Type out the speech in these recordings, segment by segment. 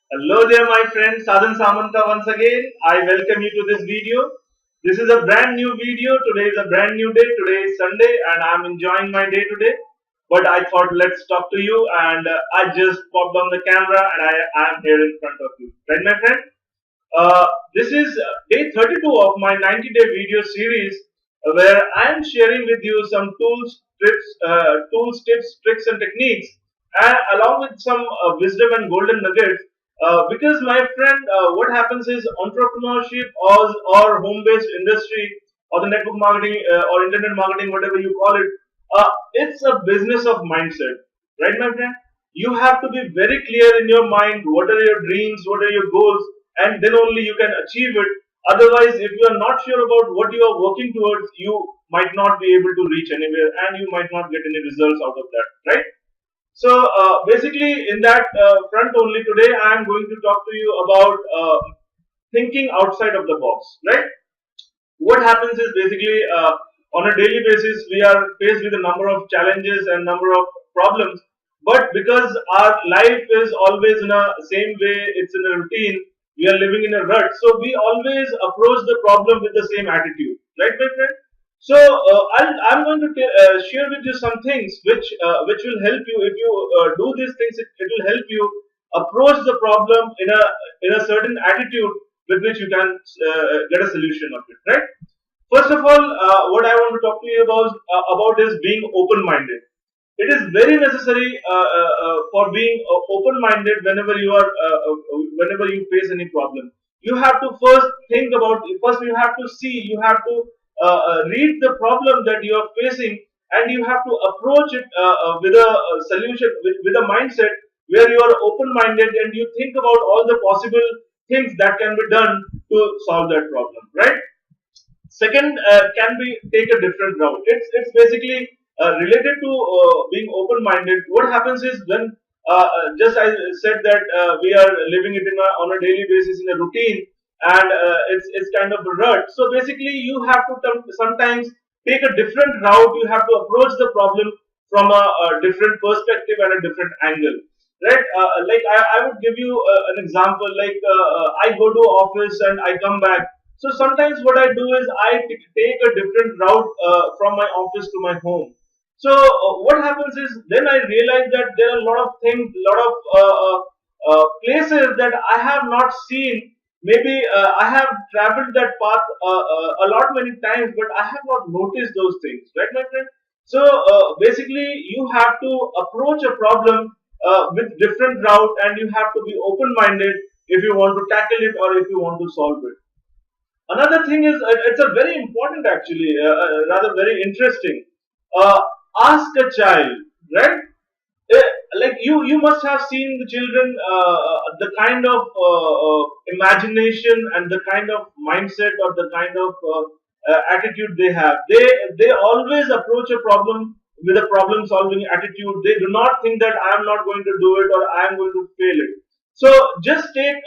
Hello there, my friend Sadhan Samanta. Once again, I welcome you to this video. This is a brand new video. Today is a brand new day. Today is Sunday, and I'm enjoying my day today. But I thought, let's talk to you, and I just popped on the camera, and I am here in front of you. Right, my friend? This is day 32 of my 90-day video series, where I am sharing with you some tips, tricks, and techniques, and along with some wisdom and golden nuggets. Because my friend, what happens is entrepreneurship or home-based industry or the network marketing or internet marketing, whatever you call it, it's a business of mindset, right, my friend? You have to be very clear in your mind. What are your dreams? What are your goals? And then only you can achieve it. Otherwise, if you are not sure about what you are working towards, you might not be able to reach anywhere, and you might not get any results out of that, right? So basically, in that front only today, I am going to talk to you about thinking outside of the box, right? What happens is basically on a daily basis we are faced with a number of challenges and number of problems, but because our life is always in a same way, it's in a routine, we are living in a rut, so we always approach the problem with the same attitude, right, my friend? So I'm going to share with you some things which will help you. If you do these things, it will help you approach the problem in a certain attitude with which you can get a solution of it, right? First of all, what I want to talk to you about is being open-minded. It is very necessary for being open-minded whenever you face any problem. You have to first think about. First, you have to see. You have to read the problem that you are facing, and you have to approach it with a solution, with a mindset where you are open-minded and you think about all the possible things that can be done to solve that problem, right? Second, can be take a different route. It's basically related to being open minded. What happens is when just I said that we are living it on a daily basis in a routine, and it's kind of a rut. So basically you have to sometimes take a different route. You have to approach the problem from a different perspective and a different angle, right? Like I would give you an example. Like I go to office and I come back, so sometimes what I do is take a different route from my office to my home. So what happens is then I realize that there are a lot of things, lot of places that I have not seen. Maybe I have traveled that path a lot many times, but I have not noticed those things, right, my friend? So basically, you have to approach a problem with different route, and you have to be open-minded if you want to tackle it or if you want to solve it. Another thing is it's a very important, actually, rather very interesting. Uh, Ask a child, right? Eh, like you must have seen the children, the kind of imagination and the kind of mindset or the kind of attitude they have. They always approach a problem with a problem solving attitude. They do not think that I am not going to do it or I am going to fail it. So just take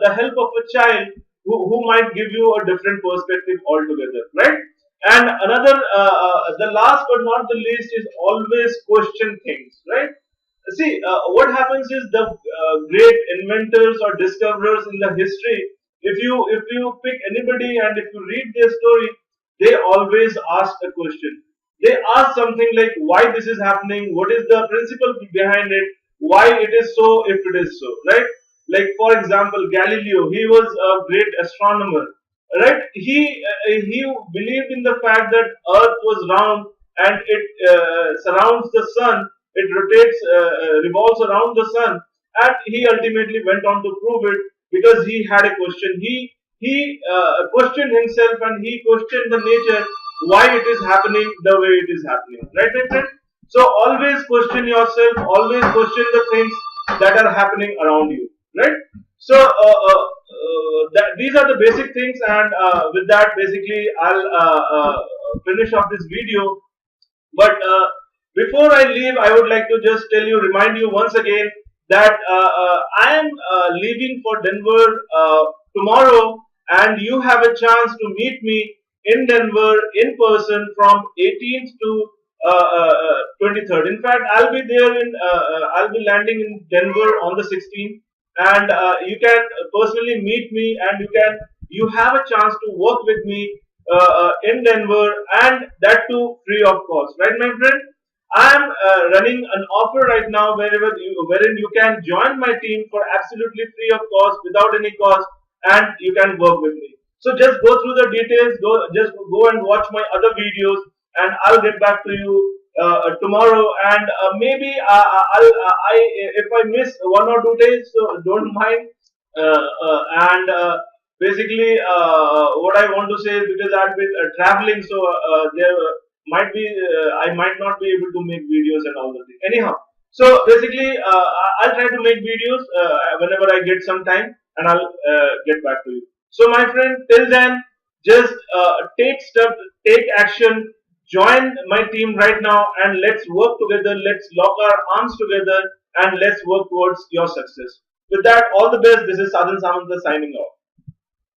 the help of a child who might give you a different perspective altogether, right? And another, the last but not the least is always question things, right? See, what happens is the great inventors or discoverers in the history. If you pick anybody and if you read their story, they always ask a question. They ask something like why this is happening, what is the principle behind it, why it is so, if it is so, right? Like for example, Galileo, he was a great astronomer, right? He believed in the fact that Earth was round and it surrounds the sun, it rotates, revolves around the sun, and he ultimately went on to prove it because he had a question. He questioned himself and he questioned the nature why it is happening the way it is happening. Right, my friend? So always question yourself. Always question the things that are happening around you. Right. So these are the basic things, and with that, basically, I'll finish off this video. But before I leave, I would like to just remind you once again that I am leaving for Denver tomorrow, and you have a chance to meet me in Denver in person from 18th to 23rd. In fact, I'll be landing in Denver on the 16th, and you can personally meet me, and you have a chance to work with me in Denver, and that too free of cost, right, my friend? I am running an offer right now wherein you can join my team for absolutely free of cost, without any cost, and you can work with me. So just go through the details. Just go and watch my other videos, and I'll get back to you tomorrow. And maybe if I miss 1 or 2 days, so don't mind. And basically, what I want to say is, because I've been traveling, so there might be I might not be able to make videos and all the things. Anyhow, so basically, I'll try to make videos whenever I get some time, and I'll get back to you. So, my friend, till then, just take action, join my team right now, and let's work together. Let's lock our arms together, and let's work towards your success. With that, all the best. This is Sadhan Samanta signing off.